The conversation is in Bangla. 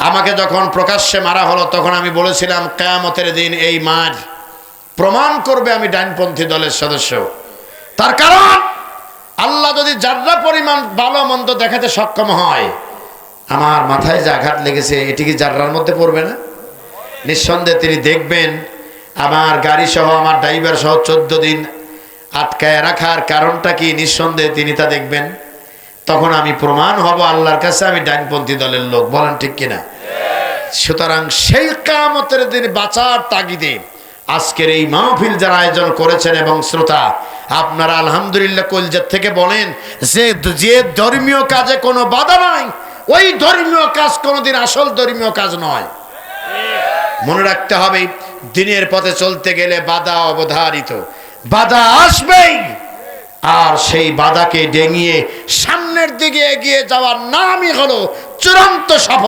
আমাকে যখন প্রকাশ্যে মারা হলো তখন আমি বলেছিলাম কিয়ামতের দিন এই মার প্রমাণ করবে আমি ডানপন্থী দলের সদস্য। তার কারণ আল্লাহ যদি যার্রা পরিমাণ ভালো মন্দ দেখাতে সক্ষম হয়, আমার মাথায় যে আঘাত লেগেছে এটি কি যার্রার মধ্যে পড়বে না? নিঃসন্দেহে তিনি দেখবেন আমার গাড়ি সহ আমার ড্রাইভার সহ 14 দিন আটকায় রাখার কারণটা কি, নিঃসন্দেহে তিনি তা দেখবেন। তখন আমি প্রমাণ হব আল্লাহর কাছে আমি ডানপন্থী দলের লোক। বলেন ঠিক কিনা? সুতরাং সেই কিয়ামতের দিন বাঁচার তাগিদে আজকের এই মাহফিল যারা আয়োজন করেছেন এবং শ্রোতা আপনারা আলহামদুলিল্লাহ কলজাত থেকে বলেন যে ধর্মীয় কাজে কোনো বাধা নাই, ওই ধর্মীয় কাজ কোনোদিন আসল ধর্মীয় কাজ নয়। মনে রাখতে হবে দিনের পথে চলতে গেলে বাধা অবধারিত, বাধা আসবেই। আর সেই বাধাকে ডেঙিয়ে সামনের দিকে এগিয়ে যাওয়ার নামই হলো চূড়ান্ত সফলতা।